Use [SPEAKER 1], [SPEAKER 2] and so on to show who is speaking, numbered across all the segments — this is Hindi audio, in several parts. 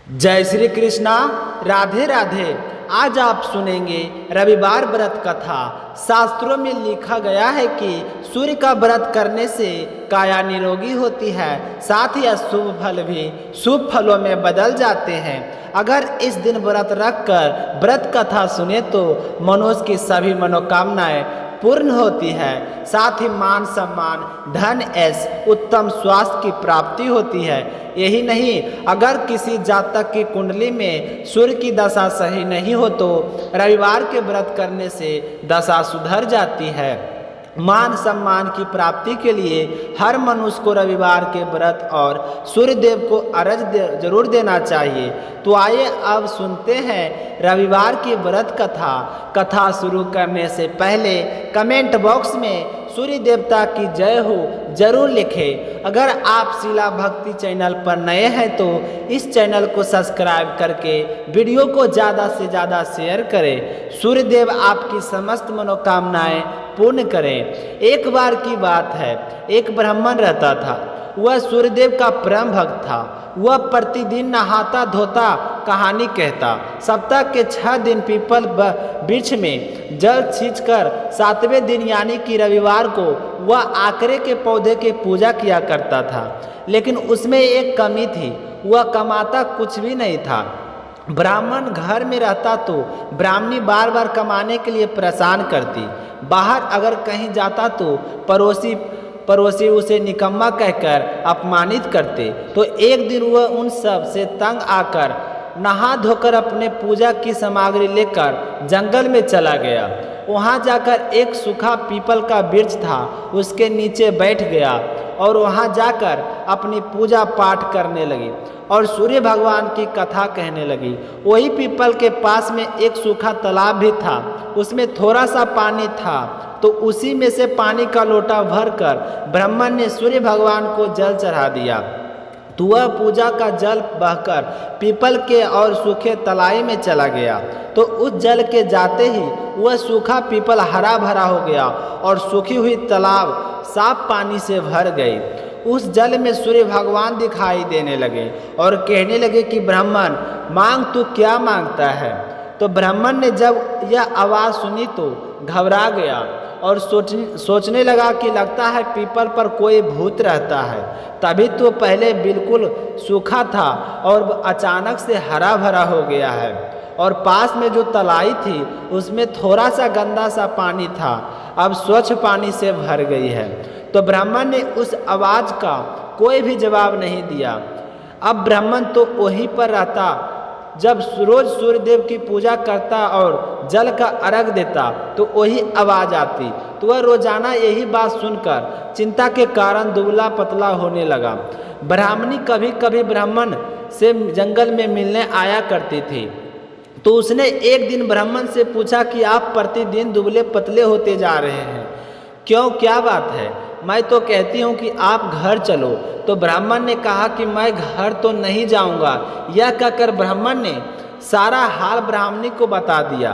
[SPEAKER 1] जय श्री कृष्णा। राधे राधे। आज आप सुनेंगे रविवार व्रत कथा। शास्त्रों में लिखा गया है कि सूर्य का व्रत करने से काया निरोगी होती है, साथ ही अशुभ फल भी शुभ फलों में बदल जाते हैं। अगर इस दिन व्रत रखकर व्रत कथा सुने तो मनुष्य की सभी मनोकामनाएं पूर्ण होती है, साथ ही मान सम्मान, धन, ऐश, उत्तम स्वास्थ्य की प्राप्ति होती है। यही नहीं, अगर किसी जातक की कुंडली में सूर्य की दशा सही नहीं हो तो रविवार के व्रत करने से दशा सुधर जाती है। मान सम्मान की प्राप्ति के लिए हर मनुष्य को रविवार के व्रत और सूर्य देव को अर्घ्य जरूर देना चाहिए। तो आइए अब सुनते हैं रविवार की व्रत कथा। कथा शुरू करने से पहले कमेंट बॉक्स में सूर्य देवता की जय हो जरूर लिखें। अगर आप शिला भक्ति चैनल पर नए हैं तो इस चैनल को सब्सक्राइब करके वीडियो को ज़्यादा से ज़्यादा शेयर करें। सूर्य देव आपकी समस्त मनोकामनाएं पूर्ण करें। एक बार की बात है, एक ब्राह्मण रहता था। वह सूर्यदेव का परम भक्त था। वह प्रतिदिन नहाता धोता, कहानी कहता। सप्ताह के 6 दिन पीपल वृक्ष में जल छींचकर 7वें दिन यानी कि रविवार को वह आकरे के पौधे की पूजा किया करता था। लेकिन उसमें एक कमी थी, वह कमाता कुछ भी नहीं था। ब्राह्मण घर में रहता तो ब्राह्मणी बार बार कमाने के लिए परेशान करती। बाहर अगर कहीं जाता तो पड़ोसी उसे निकम्मा कहकर अपमानित करते। तो एक दिन वह उन सब से तंग आकर नहा धोकर अपने पूजा की सामग्री लेकर जंगल में चला गया। वहाँ जाकर एक सूखा पीपल का वृक्ष था, उसके नीचे बैठ गया और वहाँ जाकर अपनी पूजा पाठ करने लगी और सूर्य भगवान की कथा कहने लगी। वही पीपल के पास में एक सूखा तालाब भी था, उसमें थोड़ा सा पानी था। तो उसी में से पानी का लोटा भरकर ब्राह्मण ने सूर्य भगवान को जल चढ़ा दिया। तो वह पूजा का जल बहकर पीपल के और सूखे तलाई में चला गया। तो उस जल के जाते ही वह सूखा पीपल हरा भरा हो गया और सूखी हुई तालाब साफ पानी से भर गई। उस जल में सूर्य भगवान दिखाई देने लगे और कहने लगे कि ब्राह्मण, मांग तू क्या मांगता है। तो ब्राह्मण ने जब यह आवाज़ सुनी तो घबरा गया और सोचने लगा कि लगता है पीपल पर कोई भूत रहता है। तभी तो पहले बिल्कुल सूखा था और अचानक से हरा भरा हो गया है और पास में जो तलाई थी उसमें थोड़ा सा गंदा सा पानी था, अब स्वच्छ पानी से भर गई है। तो ब्राह्मण ने उस आवाज़ का कोई भी जवाब नहीं दिया। अब ब्राह्मण तो वहीं पर रहता, जब रोज सूर्यदेव की पूजा करता और जल का अर्घ देता तो वही आवाज़ आती। तो वह रोजाना यही बात सुनकर चिंता के कारण दुबला पतला होने लगा। ब्राह्मणी कभी कभी ब्राह्मण से जंगल में मिलने आया करती थी। तो उसने एक दिन ब्राह्मण से पूछा कि आप प्रतिदिन दुबले पतले होते जा रहे हैं, क्यों, क्या बात है। मैं तो कहती हूँ कि आप घर चलो। तो ब्राह्मण ने कहा कि मैं घर तो नहीं जाऊँगा। यह कहकर ब्राह्मण ने सारा हाल ब्राह्मणी को बता दिया।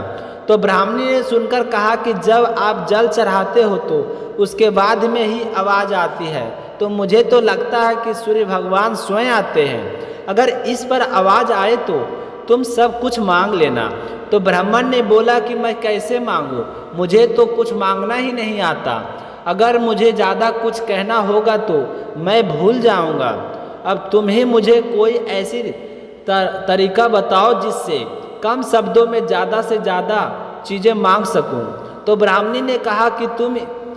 [SPEAKER 1] तो ब्राह्मणी ने सुनकर कहा कि जब आप जल चढ़ाते हो तो उसके बाद में ही आवाज़ आती है, तो मुझे तो लगता है कि सूर्य भगवान स्वयं आते हैं। अगर इस पर आवाज़ आए तो तुम सब कुछ मांग लेना। तो ब्राह्मण ने बोला कि मैं कैसे मांगूँ, मुझे तो कुछ मांगना ही नहीं आता। अगर मुझे ज़्यादा कुछ कहना होगा तो मैं भूल जाऊंगा। अब तुम ही मुझे कोई ऐसी तरीका बताओ जिससे कम शब्दों में ज़्यादा से ज़्यादा चीज़ें मांग सकूं। तो ब्राह्मणी ने कहा कि तुम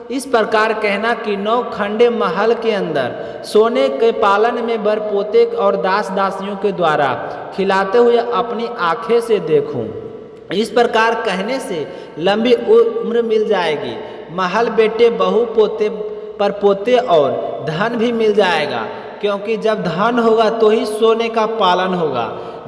[SPEAKER 1] इस प्रकार कहना कि 9 खंडे महल के अंदर सोने के पालन में बरपोते और दास दासियों के द्वारा खिलाते हुए अपनी आँखें से देखूं। इस प्रकार कहने से लंबी उम्र मिल जाएगी, महल बेटे बहू पोते पर पोते और धन भी मिल जाएगा, क्योंकि जब धन होगा तो ही सोने का पालन होगा।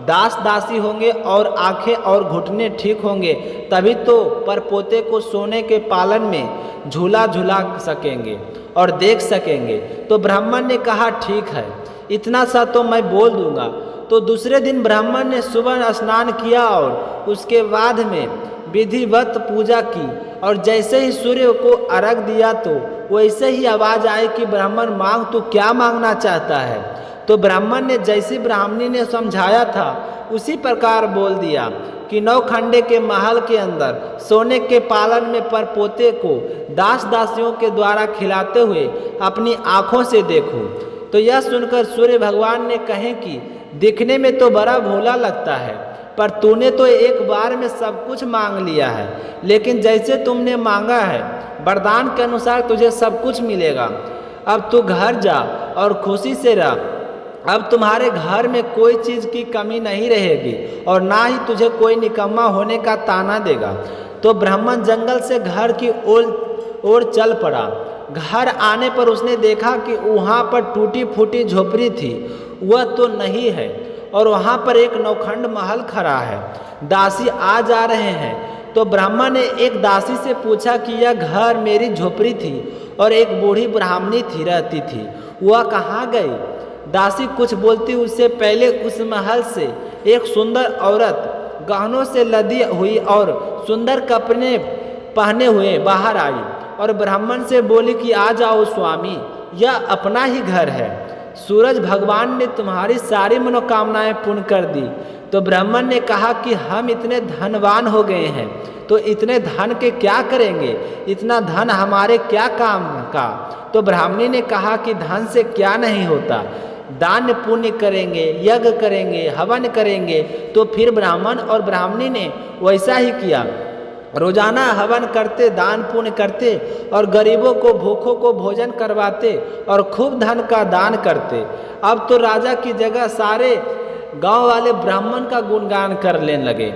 [SPEAKER 1] दास दासी होंगे और आंखें और घुटने ठीक होंगे, तभी तो परपोते को सोने के पालन में झूला झूला सकेंगे और देख सकेंगे। तो ब्राह्मण ने कहा ठीक है, इतना सा तो मैं बोल दूंगा। तो दूसरे दिन ब्राह्मण ने सुबह स्नान किया और उसके बाद में विधिवत पूजा की और जैसे ही सूर्य को अर्घ दिया तो वैसे ही आवाज़ आई कि ब्राह्मण, मांग तू क्या मांगना चाहता है। तो ब्राह्मण ने जैसे ब्राह्मणी ने समझाया था उसी प्रकार बोल दिया कि नौखंडे के महल के अंदर सोने के पालन में परपोते को दास दासियों के द्वारा खिलाते हुए अपनी आँखों से देखूं। तो यह सुनकर सूर्य भगवान ने कहे कि दिखने में तो बड़ा भोला लगता है, पर तूने तो एक बार में सब कुछ मांग लिया है, लेकिन जैसे तुमने मांगा है वरदान के अनुसार तुझे सब कुछ मिलेगा। अब तू घर जा और खुशी से रह। अब तुम्हारे घर में कोई चीज़ की कमी नहीं रहेगी और ना ही तुझे कोई निकम्मा होने का ताना देगा। तो ब्राह्मण जंगल से घर की ओर चल पड़ा। घर आने पर उसने देखा कि वहाँ पर टूटी फूटी झोपड़ी थी, वह तो नहीं है, और वहाँ पर एक नौखंड महल खड़ा है। दासी आ जा रहे हैं। तो ब्राह्मण ने एक दासी से पूछा कि यह घर मेरी झोपड़ी थी और एक बूढ़ी ब्राह्मणी थी रहती थी, वह कहाँ गई? दासी कुछ बोलती उससे पहले उस महल से एक सुंदर औरत गहनों से लदी हुई और सुंदर कपड़े पहने हुए बाहर आई और ब्राह्मण से बोली कि आ जाओ स्वामी, यह अपना ही घर है। सूरज भगवान ने तुम्हारी सारी मनोकामनाएं पूर्ण कर दी। तो ब्राह्मण ने कहा कि हम इतने धनवान हो गए हैं, तो इतने धन के क्या करेंगे? इतना धन हमारे क्या काम का? तो ब्राह्मणी ने कहा कि धन से क्या नहीं होता, दान पुण्य करेंगे, यज्ञ करेंगे, हवन करेंगे। तो फिर ब्राह्मण और ब्राह्मणी ने वैसा ही किया। रोजाना हवन करते, दान पुण्य करते और गरीबों को भूखों को भोजन करवाते और खूब धन का दान करते। अब तो राजा की जगह सारे गांव वाले ब्राह्मण का गुणगान करने लगे।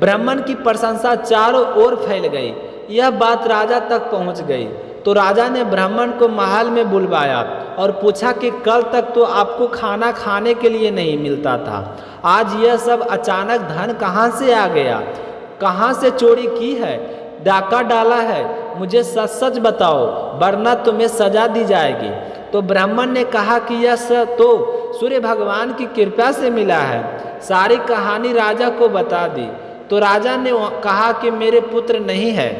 [SPEAKER 1] ब्राह्मण की प्रशंसा चारों ओर फैल गई। यह बात राजा तक पहुंच गई। तो राजा ने ब्राह्मण को महल में बुलवाया और पूछा कि कल तक तो आपको खाना खाने के लिए नहीं मिलता था, आज यह सब अचानक धन कहाँ से आ गया? कहाँ से चोरी की है, डाका डाला है? मुझे सच सच बताओ, वरना तुम्हें सजा दी जाएगी। तो ब्राह्मण ने कहा कि यह सब तो सूर्य भगवान की कृपा से मिला है। सारी कहानी राजा को बता दी। तो राजा ने कहा कि मेरे पुत्र नहीं है,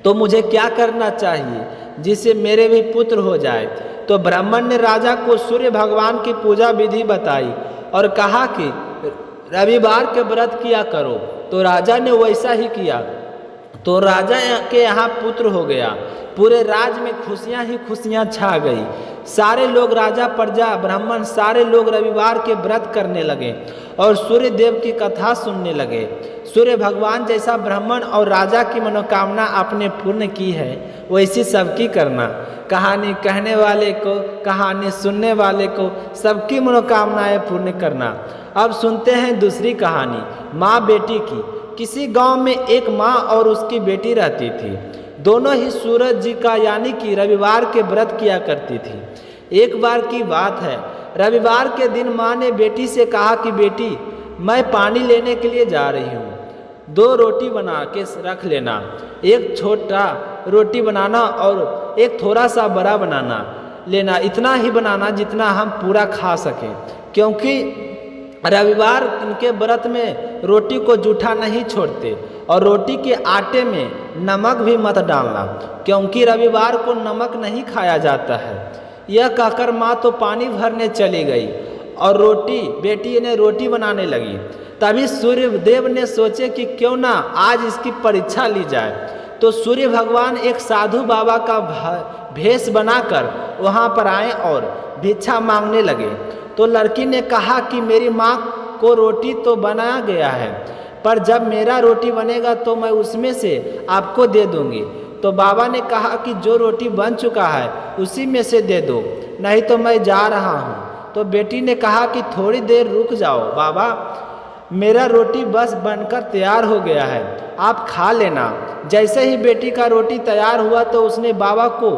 [SPEAKER 1] तो मुझे क्या करना चाहिए जिससे मेरे भी पुत्र हो जाए? तो ब्राह्मण ने राजा को सूर्य भगवान की पूजा विधि बताई और कहा कि रविवार के व्रत किया करो। तो राजा ने वैसा ही किया। तो राजा के यहाँ पुत्र हो गया। पूरे राज्य में खुशियाँ ही खुशियाँ छा गई। सारे लोग, राजा, प्रजा, ब्राह्मण, सारे लोग रविवार के व्रत करने लगे और सूर्य देव की कथा सुनने लगे। सूर्य भगवान जैसा ब्राह्मण और राजा की मनोकामना आपने पूर्ण की है, वैसी सबकी करना। कहानी कहने वाले को, कहानी सुनने वाले को सबकी मनोकामनाएं पूर्ण करना। अब सुनते हैं दूसरी कहानी, माँ बेटी की। किसी गांव में एक माँ और उसकी बेटी रहती थी। दोनों ही सूरज जी का यानी कि रविवार के व्रत किया करती थी। एक बार की बात है, रविवार के दिन माँ ने बेटी से कहा कि बेटी, मैं पानी लेने के लिए जा रही हूँ, 2 रोटी बना के रख लेना, एक छोटा रोटी बनाना और एक थोड़ा सा बड़ा बनाना लेना, इतना ही बनाना जितना हम पूरा खा सकें, क्योंकि रविवार इनके व्रत में रोटी को जूठा नहीं छोड़ते और रोटी के आटे में नमक भी मत डालना, क्योंकि रविवार को नमक नहीं खाया जाता है। यह कहकर माँ तो पानी भरने चली गई और बेटी ने रोटी बनाने लगी। तभी सूर्य देव ने सोचे कि क्यों ना आज इसकी परीक्षा ली जाए। तो सूर्य भगवान एक साधु बाबा का भेष बनाकर वहाँ पर आए और भिक्षा मांगने लगे। तो लड़की ने कहा कि मेरी माँ को रोटी तो बनाया गया है, पर जब मेरा रोटी बनेगा तो मैं उसमें से आपको दे दूंगी। तो बाबा ने कहा कि जो रोटी बन चुका है उसी में से दे दो, नहीं तो मैं जा रहा हूँ। तो बेटी ने कहा कि थोड़ी देर रुक जाओ बाबा, मेरा रोटी बस बनकर तैयार हो गया है, आप खा लेना। जैसे ही बेटी का रोटी तैयार हुआ तो उसने बाबा को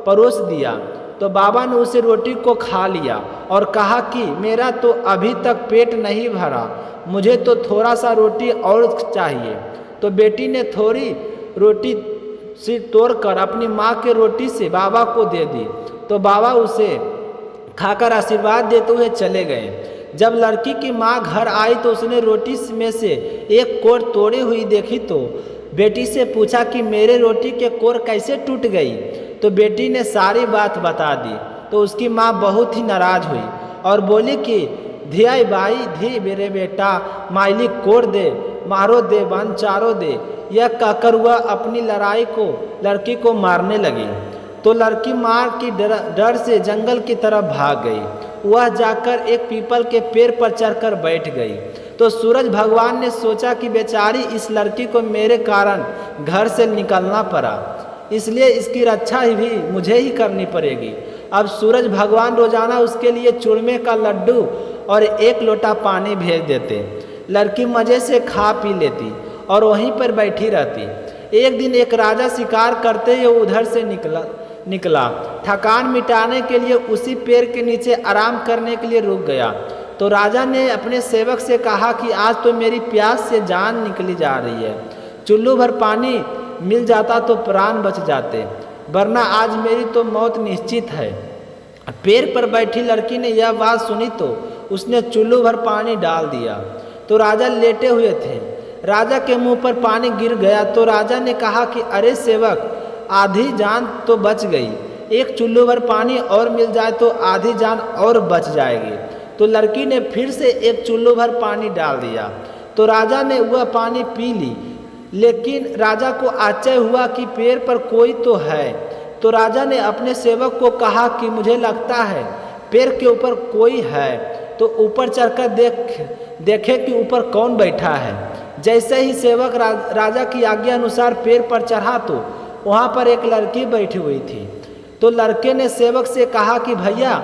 [SPEAKER 1] परोस दिया। तो बाबा ने उसे रोटी को खा लिया और कहा कि मेरा तो अभी तक पेट नहीं भरा, मुझे तो थोड़ा सा रोटी और चाहिए। तो बेटी ने थोड़ी रोटी से तोड़कर अपनी माँ के रोटी से बाबा को दे दी। तो बाबा उसे खाकर आशीर्वाद देते हुए चले गए। जब लड़की की माँ घर आई तो उसने रोटी में से एक कोर तोड़ी हुई देखी तो बेटी से पूछा कि मेरे रोटी के कोर कैसे टूट गई। तो बेटी ने सारी बात बता दी। तो उसकी माँ बहुत ही नाराज हुई और बोली कि धियाई बाई धी मेरे बेटा माइली कोर दे मारो दे बन चारो दे। यह कहकर वह अपनी लड़की को मारने लगी। तो लड़की मार की डर से जंगल की तरफ भाग गई। वह जाकर एक पीपल के पेड़ पर चढ़कर बैठ गई। तो सूरज भगवान ने सोचा कि बेचारी इस लड़की को मेरे कारण घर से निकलना पड़ा, इसलिए इसकी रक्षा भी मुझे ही करनी पड़ेगी। अब सूरज भगवान रोजाना उसके लिए चूरमे का लड्डू और 1 लोटा पानी भेज देते। लड़की मज़े से खा पी लेती और वहीं पर बैठी रहती। एक दिन एक राजा शिकार करते हुए उधर से निकला। थकान मिटाने के लिए उसी पेड़ के नीचे आराम करने के लिए रुक गया। तो राजा ने अपने सेवक से कहा कि आज तो मेरी प्यास से जान निकली जा रही है, चुल्लू भर पानी मिल जाता तो प्राण बच जाते, वरना आज मेरी तो मौत निश्चित है। पेड़ पर बैठी लड़की ने यह बात सुनी तो उसने चुल्लू भर पानी डाल दिया। तो राजा लेटे हुए थे। राजा के मुंह पर पानी गिर गया तो राजा ने कहा कि अरे सेवक, आधी जान तो बच गई, 1 चुल्लू भर पानी और मिल जाए तो आधी जान और बच जाएगी। तो लड़की ने फिर से 1 चुल्लू भर पानी डाल दिया। तो राजा ने वह पानी पी ली, लेकिन राजा को आश्चर्य हुआ कि पेड़ पर कोई तो है। तो राजा ने अपने सेवक को कहा कि मुझे लगता है पेड़ के ऊपर कोई है, तो ऊपर चढ़कर देखे कि ऊपर कौन बैठा है। जैसे ही सेवक राजा की आज्ञा अनुसार पेड़ पर चढ़ा तो वहाँ पर एक लड़की बैठी हुई थी। तो लड़के ने सेवक से कहा कि भैया,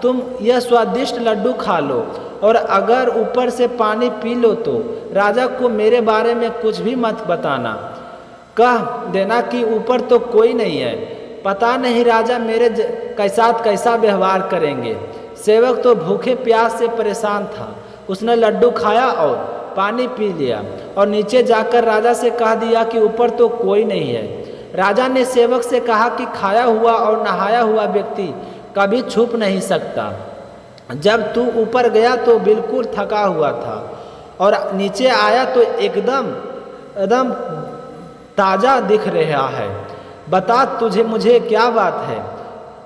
[SPEAKER 1] तुम यह स्वादिष्ट लड्डू खा लो और अगर ऊपर से पानी पी लो तो राजा को मेरे बारे में कुछ भी मत बताना, कह देना कि ऊपर तो कोई नहीं है, पता नहीं राजा मेरे साथ कैसा व्यवहार करेंगे। सेवक तो भूखे प्यास से परेशान था। उसने लड्डू खाया और पानी पी लिया और नीचे जाकर राजा से कह दिया कि ऊपर तो कोई नहीं है। राजा ने सेवक से कहा कि खाया हुआ और नहाया हुआ व्यक्ति कभी छुप नहीं सकता। जब तू ऊपर गया तो बिल्कुल थका हुआ था और नीचे आया तो एकदम ताज़ा दिख रहा है। बता मुझे क्या बात है,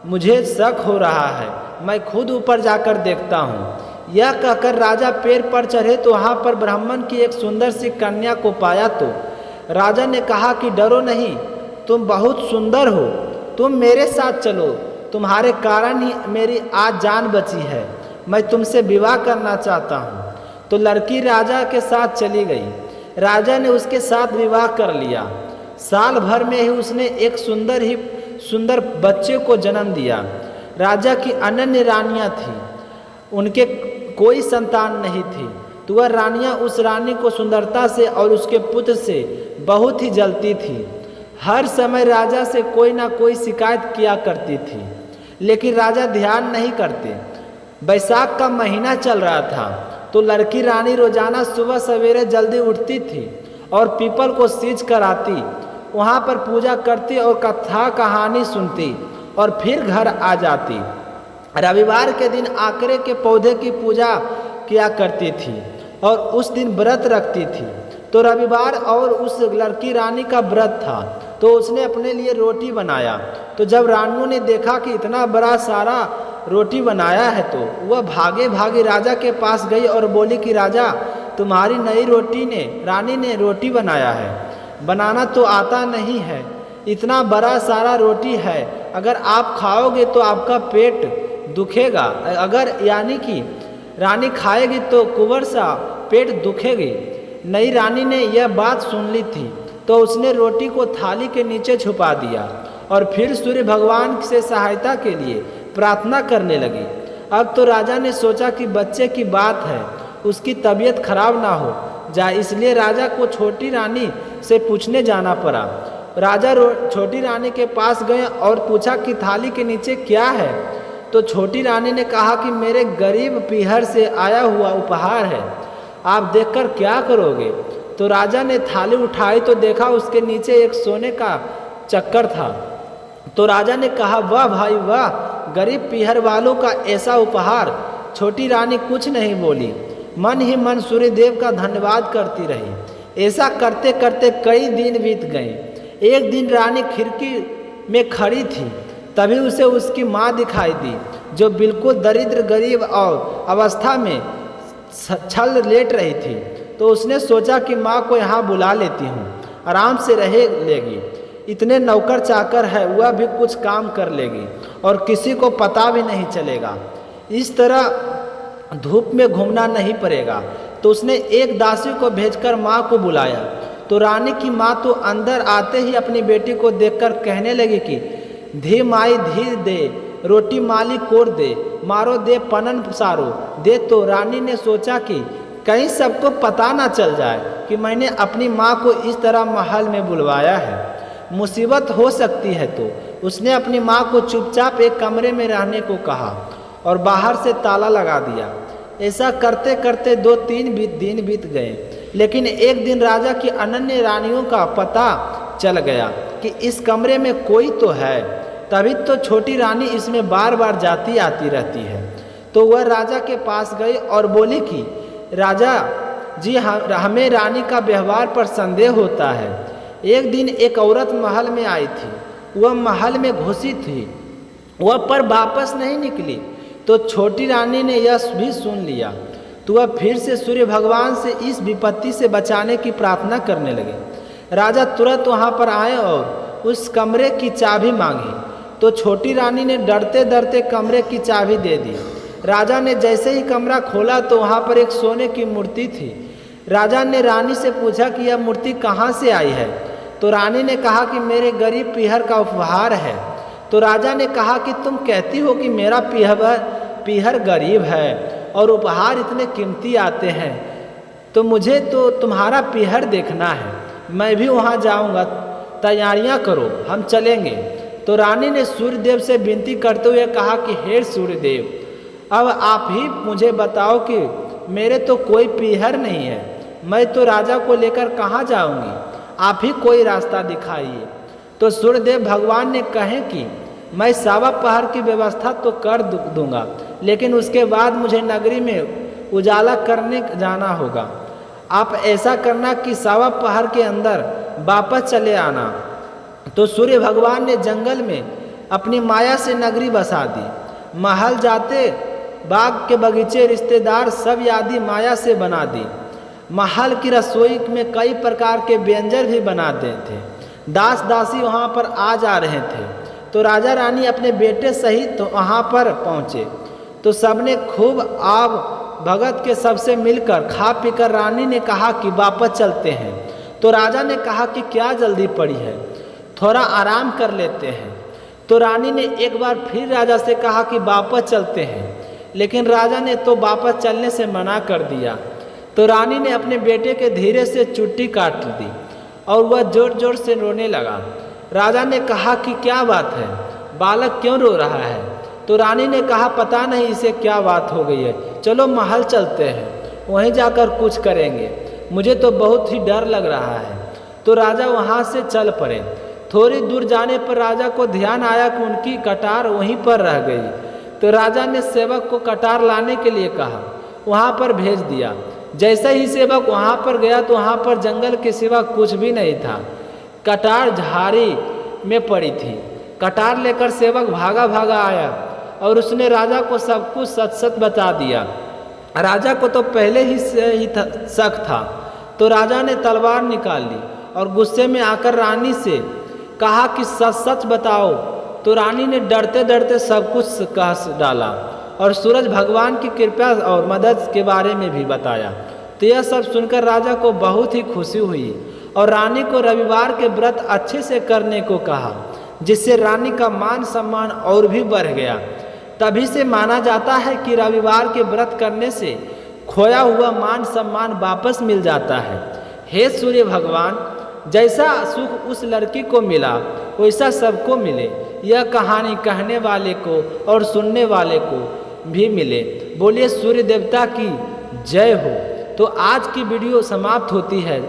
[SPEAKER 1] मुझे शक हो रहा है, मैं खुद ऊपर जाकर देखता हूँ। यह कहकर राजा पेड़ पर चढ़े तो वहाँ पर ब्राह्मण की एक सुंदर सी कन्या को पाया। तो राजा ने कहा कि डरो नहीं, तुम बहुत सुंदर हो, तुम मेरे साथ चलो, तुम्हारे कारण ही मेरी आज जान बची है, मैं तुमसे विवाह करना चाहता हूँ। तो लड़की राजा के साथ चली गई। राजा ने उसके साथ विवाह कर लिया। साल भर में ही उसने एक सुंदर बच्चे को जन्म दिया। राजा की अनन्य रानियाँ थीं, उनके कोई संतान नहीं थी। तो वह रानियाँ उस रानी को सुंदरता से और उसके पुत्र से बहुत ही जलती थी। हर समय राजा से कोई ना कोई शिकायत किया करती थी, लेकिन राजा ध्यान नहीं करते। बैसाख का महीना चल रहा था तो लड़की रानी रोजाना सुबह सवेरे जल्दी उठती थी और पीपल को सींच कर आती, वहाँ पर पूजा करती और कथा कहानी सुनती और फिर घर आ जाती। रविवार के दिन आकरे के पौधे की पूजा किया करती थी और उस दिन व्रत रखती थी। तो रविवार और उस लड़की रानी का व्रत था तो उसने अपने लिए रोटी बनाया। तो जब रानियों ने देखा कि इतना बड़ा सारा रोटी बनाया है तो वह भागे भागे राजा के पास गई और बोली कि राजा, तुम्हारी नई रानी ने रोटी बनाया है, बनाना तो आता नहीं है, इतना बड़ा सारा रोटी है, अगर आप खाओगे तो आपका पेट दुखेगा, अगर यानी कि रानी खाएगी तो कुंवर सा पेट दुखेगी। नई रानी ने यह बात सुन ली थी तो उसने रोटी को थाली के नीचे छुपा दिया और फिर सूर्य भगवान से सहायता के लिए प्रार्थना करने लगी। अब तो राजा ने सोचा कि बच्चे की बात है, उसकी तबीयत खराब ना हो जाए, इसलिए राजा को छोटी रानी से पूछने जाना पड़ा। राजा छोटी रानी के पास गए और पूछा कि थाली के नीचे क्या है। तो छोटी रानी ने कहा कि मेरे गरीब पीहर से आया हुआ उपहार है, आप देखकर क्या करोगे। तो राजा ने थाली उठाई तो देखा उसके नीचे एक सोने का चक्कर था। तो राजा ने कहा, वाह भाई वाह, गरीब पीहर वालों का ऐसा उपहार। छोटी रानी कुछ नहीं बोली, मन ही मन सूर्यदेव का धन्यवाद करती रही। ऐसा करते करते कई दिन बीत गए। एक दिन रानी खिड़की में खड़ी थी, तभी उसे उसकी माँ दिखाई दी। जो बिल्कुल दरिद्र गरीब और अवस्था में छल लेट रही थी। तो उसने सोचा कि माँ को यहाँ बुला लेती हूँ, आराम से रह लेगी। इतने नौकर चाकर है, वह भी कुछ काम कर लेगी और किसी को पता भी नहीं चलेगा। इस तरह धूप में घूमना नहीं पड़ेगा। तो उसने एक दासी को भेजकर माँ को बुलाया। तो रानी की माँ तो अंदर आते ही अपनी बेटी को देखकर कहने लगी कि धी माई धीर दे, रोटी माली कोर दे, मारो दे पनन सारो दे। तो रानी ने सोचा कि कहीं सबको पता ना चल जाए कि मैंने अपनी माँ को इस तरह महल में बुलवाया है, मुसीबत हो सकती है। तो उसने अपनी माँ को चुपचाप एक कमरे में रहने को कहा और बाहर से ताला लगा दिया। ऐसा करते करते 2-3 दिन बीत गए, लेकिन एक दिन राजा की अनन्य रानियों का पता चल गया कि इस कमरे में कोई तो है। तभी तो छोटी रानी इसमें बार बार जाती आती रहती है। तो वह राजा के पास गई और बोली कि राजा जी, हमें रानी का व्यवहार पर संदेह होता है। एक दिन एक औरत महल में आई थी, वह महल में घुसी थी, वह पर वापस नहीं निकली। तो छोटी रानी ने यह भी सुन लिया। तो वह फिर से सूर्य भगवान से इस विपत्ति से बचाने की प्रार्थना करने लगे। राजा तुरंत वहाँ पर आए और उस कमरे की चाबी मांगी। तो छोटी रानी ने डरते डरते कमरे की चाबी दे दी। राजा ने जैसे ही कमरा खोला तो वहाँ पर एक सोने की मूर्ति थी। राजा ने रानी से पूछा कि यह मूर्ति कहाँ से आई है। तो रानी ने कहा कि मेरे गरीब पीहर का उपहार है। तो राजा ने कहा कि तुम कहती हो कि मेरा पीहर गरीब है और उपहार इतने कीमती आते हैं, तो मुझे तो तुम्हारा पीहर देखना है, मैं भी वहाँ जाऊँगा, तैयारियाँ करो, हम चलेंगे। तो रानी ने सूर्यदेव से विनती करते हुए कहा कि हे सूर्यदेव, अब आप ही मुझे बताओ कि मेरे तो कोई पीहर नहीं है, मैं तो राजा को लेकर कहाँ जाऊँगी, आप ही कोई रास्ता दिखाइए। तो सूर्यदेव भगवान ने कहे कि मैं सावा पहर की व्यवस्था तो कर दूंगा, लेकिन उसके बाद मुझे नगरी में उजाला करने जाना होगा। आप ऐसा करना कि सावा पहर के अंदर वापस चले आना। तो सूर्य भगवान ने जंगल में अपनी माया से नगरी बसा दी। महल जाते बाग के बगीचे रिश्तेदार सब यादी माया से बना दी। महल की रसोई में कई प्रकार के व्यंजन भी बनाते थे। दास दासी वहाँ पर आ जा रहे थे। तो राजा रानी अपने बेटे सहित तो वहाँ पर पहुँचे। तो सबने खूब आव भगत के सबसे मिलकर खा पीकर रानी ने कहा कि वापस चलते हैं। तो राजा ने कहा कि क्या जल्दी पड़ी है, थोड़ा आराम कर लेते हैं। तो रानी ने एक बार फिर राजा से कहा कि वापस चलते हैं, लेकिन राजा ने तो वापस चलने से मना कर दिया। तो रानी ने अपने बेटे के धीरे से चुट्टी काट दी और वह जोर जोर से रोने लगा। राजा ने कहा कि क्या बात है, बालक क्यों रो रहा है। तो रानी ने कहा पता नहीं इसे क्या बात हो गई है, चलो महल चलते हैं, वहीं जाकर कुछ करेंगे, मुझे तो बहुत ही डर लग रहा है। तो राजा वहाँ से चल पड़े। थोड़ी दूर जाने पर राजा को ध्यान आया कि उनकी कटार वहीं पर रह गई। तो राजा ने सेवक को कटार लाने के लिए कहा, वहाँ पर भेज दिया। जैसे ही सेवक वहाँ पर गया तो वहाँ पर जंगल के सिवा कुछ भी नहीं था। कटार झाड़ी में पड़ी थी। कटार लेकर सेवक भागा भागा आया और उसने राजा को सब कुछ सच सच बता दिया। राजा को तो पहले ही से ही शक था। तो राजा ने तलवार निकाल ली और गुस्से में आकर रानी से कहा कि सच सच बताओ। तो रानी ने डरते डरते सब कुछ कह डाला और सूरज भगवान की कृपा और मदद के बारे में भी बताया। तो यह सब सुनकर राजा को बहुत ही खुशी हुई और रानी को रविवार के व्रत अच्छे से करने को कहा, जिससे रानी का मान सम्मान और भी बढ़ गया। तभी से माना जाता है कि रविवार के व्रत करने से खोया हुआ मान सम्मान वापस मिल जाता है। हे सूर्य भगवान, जैसा सुख उस लड़की को मिला वैसा सबको मिले, यह कहानी कहने वाले को और सुनने वाले को भी मिले। बोलिए सूर्य देवता की जय हो। तो आज की वीडियो समाप्त होती है।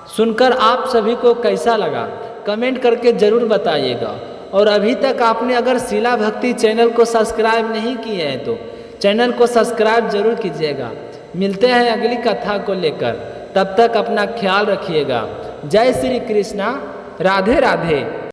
[SPEAKER 1] सुनकर आप सभी को कैसा लगा कमेंट करके ज़रूर बताइएगा। और अभी तक आपने अगर शिला भक्ति चैनल को सब्सक्राइब नहीं किए हैं तो चैनल को सब्सक्राइब जरूर कीजिएगा। मिलते हैं अगली कथा को लेकर, तब तक अपना ख्याल रखिएगा। जय श्री कृष्णा, राधे राधे।